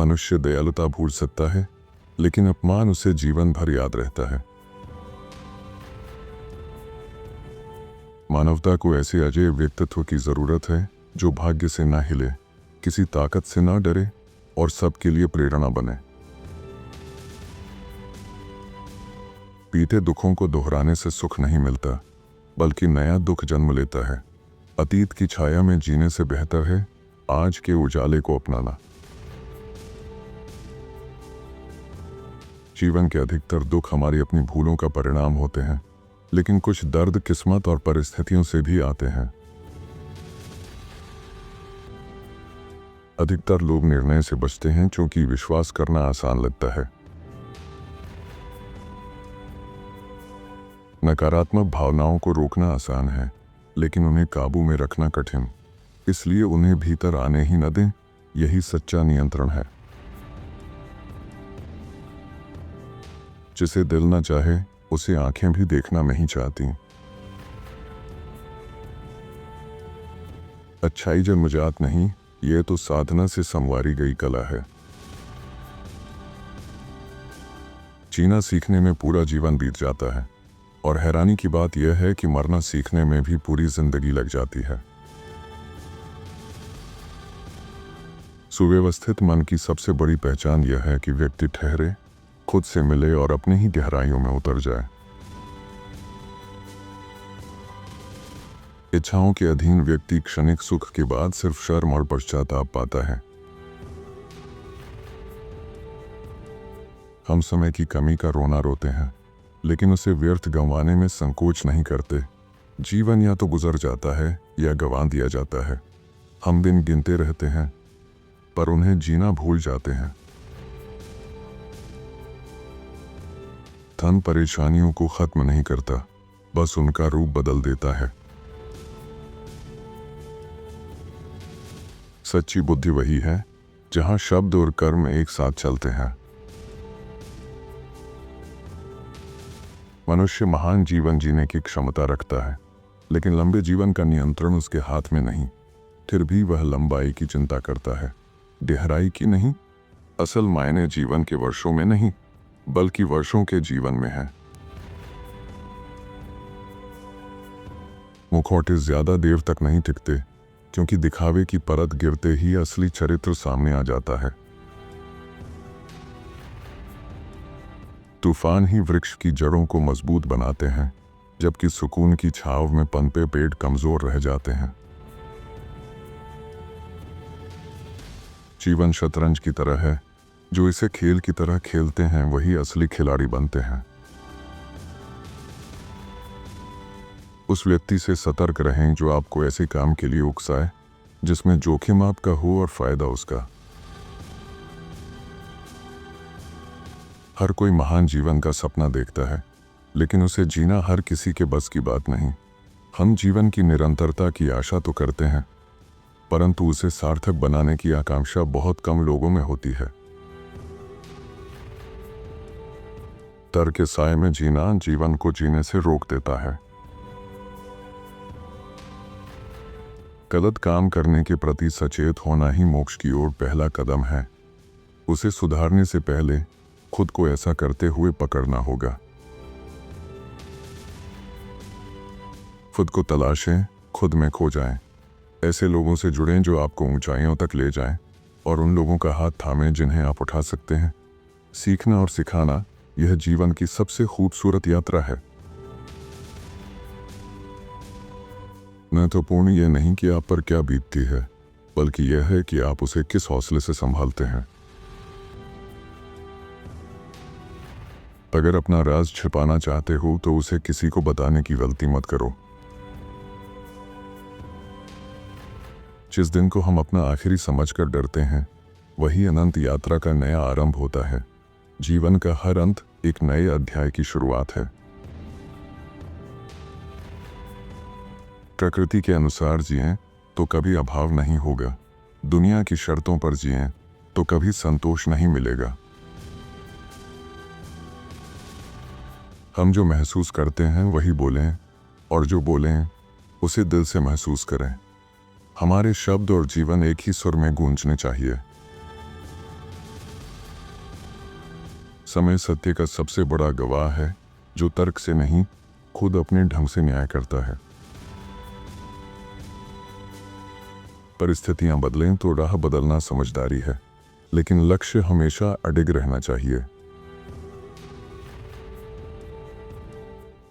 मनुष्य दयालुता भूल सकता है, लेकिन अपमान उसे जीवन भर याद रहता है। मानवता को ऐसे अजय व्यक्तित्व की जरूरत है जो भाग्य से ना हिले, किसी ताकत से ना डरे और सबके लिए प्रेरणा बने। बीते दुखों को दोहराने से सुख नहीं मिलता, बल्कि नया दुख जन्म लेता है। अतीत की छाया में जीने से बेहतर है आज के उजाले को अपनाना। जीवन के अधिकतर दुख हमारी अपनी भूलों का परिणाम होते हैं, लेकिन कुछ दर्द किस्मत और परिस्थितियों से भी आते हैं। अधिकतर लोग निर्णय से बचते हैं क्योंकि विश्वास करना आसान लगता है। नकारात्मक भावनाओं को रोकना आसान है, लेकिन उन्हें काबू में रखना कठिन। इसलिए उन्हें भीतर आने ही न दें, यही सच्चा नियंत्रण है। जिसे दिल न चाहे उसे आंखें भी देखना नहीं चाहती। अच्छाई जन्मजात नहीं, ये तो साधना से संवारी गई कला है। जीना सीखने में पूरा जीवन बीत जाता है, और हैरानी की बात यह है कि मरना सीखने में भी पूरी जिंदगी लग जाती है। सुव्यवस्थित मन की सबसे बड़ी पहचान यह है कि व्यक्ति ठहरे, खुद से मिले और अपनी ही गहराइयों में उतर जाए। इच्छाओं के अधीन व्यक्ति क्षणिक सुख के बाद सिर्फ शर्म और पश्चाताप पाता है। हम समय की कमी का रोना रोते हैं, लेकिन उसे व्यर्थ गंवाने में संकोच नहीं करते। जीवन या तो गुजर जाता है या गंवा दिया जाता है। हम दिन गिनते रहते हैं, पर उन्हें जीना भूल जाते हैं। धन परेशानियों को खत्म नहीं करता, बस उनका रूप बदल देता है। सच्ची बुद्धि वही है जहां शब्द और कर्म एक साथ चलते हैं। मनुष्य महान जीवन जीने की क्षमता रखता है, लेकिन लंबे जीवन का नियंत्रण उसके हाथ में नहीं। फिर भी वह लंबाई की चिंता करता है, गहराई की नहीं। असल मायने जीवन के वर्षों में नहीं, बल्कि वर्षों के जीवन में है। मुखौटे ज्यादा देर तक नहीं टिकते, क्योंकि दिखावे की परत गिरते ही असली चरित्र सामने आ जाता है। तूफान ही वृक्ष की जड़ों को मजबूत बनाते हैं, जबकि सुकून की छांव में पनपे पेड़ कमजोर रह जाते हैं। जीवन शतरंज की तरह है, जो इसे खेल की तरह खेलते हैं वही असली खिलाड़ी बनते हैं। उस व्यक्ति से सतर्क रहें जो आपको ऐसे काम के लिए उकसाए जिसमें जोखिम आपका हो और फायदा उसका। हर कोई महान जीवन का सपना देखता है, लेकिन उसे जीना हर किसी के बस की बात नहीं। हम जीवन की निरंतरता की आशा तो करते हैं, परंतु उसे सार्थक बनाने की आकांक्षा बहुत कम लोगों में होती है। डर के साए में जीना जीवन को जीने से रोक देता है। गलत काम करने के प्रति सचेत होना ही मोक्ष की ओर पहला कदम है। उसे सुधारने से पहले खुद को ऐसा करते हुए पकड़ना होगा। खुद को तलाशें, खुद में खो जाएं। ऐसे लोगों से जुड़ें जो आपको ऊंचाइयों तक ले जाएं, और उन लोगों का हाथ थामें जिन्हें आप उठा सकते हैं। सीखना और सिखाना, यह जीवन की सबसे खूबसूरत यात्रा है। महत्वपूर्ण यह नहीं कि आप पर क्या बीतती है, बल्कि यह है कि आप उसे किस हौसले से संभालते हैं। अगर अपना राज छिपाना चाहते हो तो उसे किसी को बताने की गलती मत करो। जिस दिन को हम अपना आखिरी समझकर डरते हैं, वही अनंत यात्रा का नया आरंभ होता है। जीवन का हर अंत एक नए अध्याय की शुरुआत है। प्रकृति के अनुसार जिएं तो कभी अभाव नहीं होगा। दुनिया की शर्तों पर जिएं तो कभी संतोष नहीं मिलेगा। हम जो महसूस करते हैं वही बोलें, और जो बोलें उसे दिल से महसूस करें। हमारे शब्द और जीवन एक ही सुर में गूंजने चाहिए। समय सत्य का सबसे बड़ा गवाह है, जो तर्क से नहीं, खुद अपने ढंग से न्याय करता है। परिस्थितियां बदलें तो राह बदलना समझदारी है, लेकिन लक्ष्य हमेशा अडिग रहना चाहिए।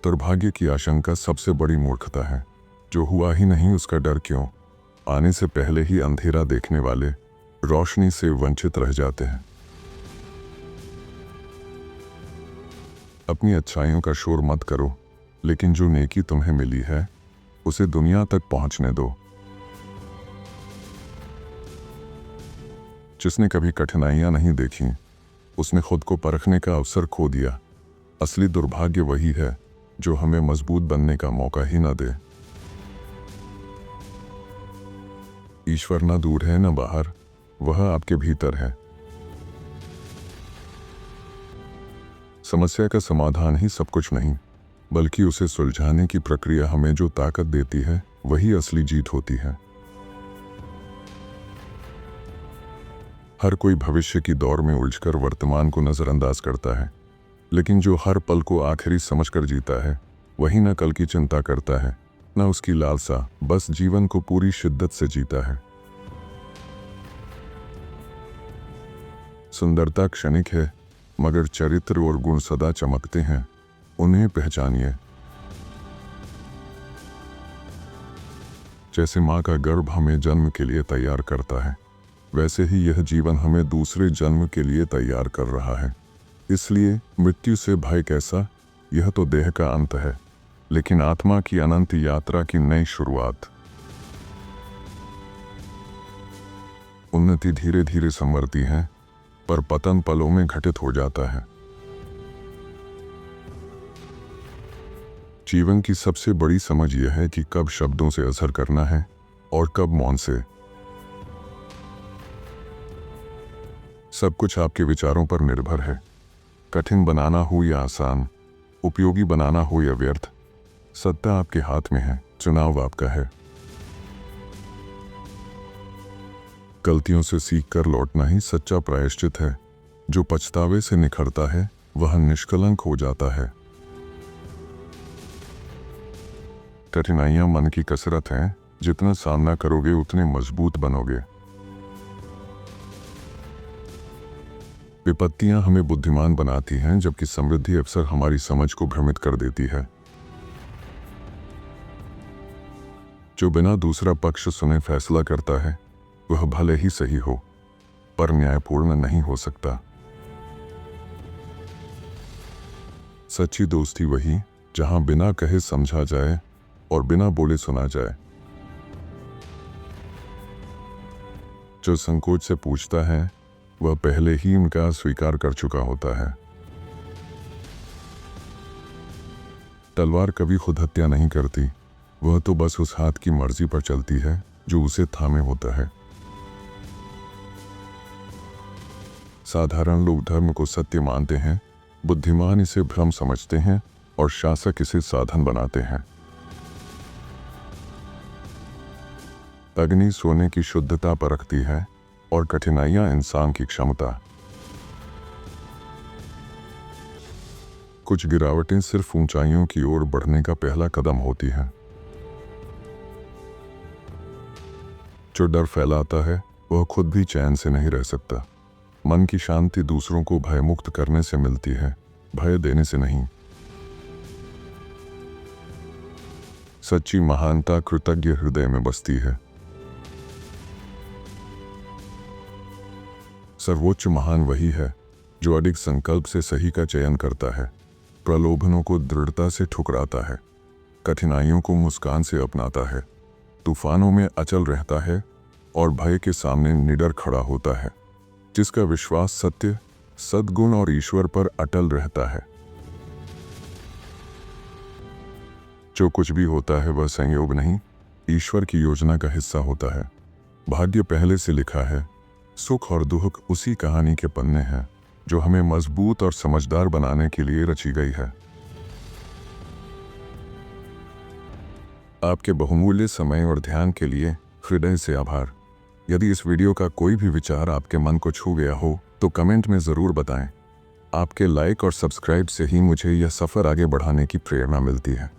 दुर्भाग्य की आशंका सबसे बड़ी मूर्खता है। जो हुआ ही नहीं उसका डर क्यों? आने से पहले ही अंधेरा देखने वाले रोशनी से वंचित रह जाते हैं। अपनी अच्छाइयों का शोर मत करो, लेकिन जो नेकी तुम्हें मिली है उसे दुनिया तक पहुंचने दो। जिसने कभी कठिनाइयां नहीं देखी, उसने खुद को परखने का अवसर खो दिया। असली दुर्भाग्य वही है जो हमें मजबूत बनने का मौका ही न दे। ईश्वर न दूर है न बाहर, वह आपके भीतर है। समस्या का समाधान ही सब कुछ नहीं, बल्कि उसे सुलझाने की प्रक्रिया हमें जो ताकत देती है, वही असली जीत होती है। हर कोई भविष्य की दौड़ में उलझकर वर्तमान को नजरअंदाज करता है, लेकिन जो हर पल को आखिरी समझकर जीता है, वही न कल की चिंता करता है, न उसकी लालसा, बस जीवन को पूरी शिद्दत से जीता है। सुंदरता क्षणिक है, मगर चरित्र और गुण सदा चमकते हैं, उन्हें पहचानिए। जैसे माँ का गर्भ हमें जन्म के लिए तैयार करता है, वैसे ही यह जीवन हमें दूसरे जन्म के लिए तैयार कर रहा है। इसलिए मृत्यु से भय कैसा? यह तो देह का अंत है, लेकिन आत्मा की अनंत यात्रा की नई शुरुआत। उन्नति धीरे धीरे संवरती है, पर पतन पलों में घटित हो जाता है। जीवन की सबसे बड़ी समझ यह है कि कब शब्दों से असर करना है और कब मौन से। सब कुछ आपके विचारों पर निर्भर है। कठिन बनाना हो या आसान, उपयोगी बनाना हो या व्यर्थ, सत्ता आपके हाथ में है, चुनाव आपका है। गलतियों से सीखकर लौटना ही सच्चा प्रायश्चित है। जो पछतावे से निखरता है, वह निष्कलंक हो जाता है। कठिनाइयां मन की कसरत हैं, जितना सामना करोगे उतने मजबूत बनोगे। विपत्तियां हमें बुद्धिमान बनाती हैं, जबकि समृद्धि अक्सर हमारी समझ को भ्रमित कर देती है। जो बिना दूसरा पक्ष सुने फैसला करता है, वह भले ही सही हो, पर न्यायपूर्ण नहीं हो सकता। सच्ची दोस्ती वही जहां बिना कहे समझा जाए और बिना बोले सुना जाए। जो संकोच से पूछता है, वह पहले ही उनका स्वीकार कर चुका होता है। तलवार कभी खुद हत्या नहीं करती, वह तो बस उस हाथ की मर्जी पर चलती है जो उसे थामे होता है। साधारण लोग धर्म को सत्य मानते हैं, बुद्धिमान इसे भ्रम समझते हैं और शासक इसे साधन बनाते हैं। अग्नि सोने की शुद्धता परखती है और कठिनाइयां इंसान की क्षमता। कुछ गिरावटें सिर्फ ऊंचाइयों की ओर बढ़ने का पहला कदम होती हैं। जो डर फैलाता है, वह खुद भी चैन से नहीं रह सकता। मन की शांति दूसरों को भयमुक्त करने से मिलती है, भय देने से नहीं। सच्ची महानता कृतज्ञ हृदय में बसती है। सर्वोच्च महान वही है जो अडिग संकल्प से सही का चयन करता है, प्रलोभनों को दृढ़ता से ठुकराता है, कठिनाइयों को मुस्कान से अपनाता है, तूफानों में अचल रहता है और भय के सामने निडर खड़ा होता है। जिसका विश्वास सत्य, सद्गुण और ईश्वर पर अटल रहता है। जो कुछ भी होता है वह संयोग नहीं, ईश्वर की योजना का हिस्सा होता है। भाग्य पहले से लिखा है, सुख और दुख उसी कहानी के पन्ने हैं जो हमें मजबूत और समझदार बनाने के लिए रची गई है। आपके बहुमूल्य समय और ध्यान के लिए हृदय से आभार। यदि इस वीडियो का कोई भी विचार आपके मन को छू गया हो तो कमेंट में ज़रूर बताएं। आपके लाइक और सब्सक्राइब से ही मुझे यह सफ़र आगे बढ़ाने की प्रेरणा मिलती है।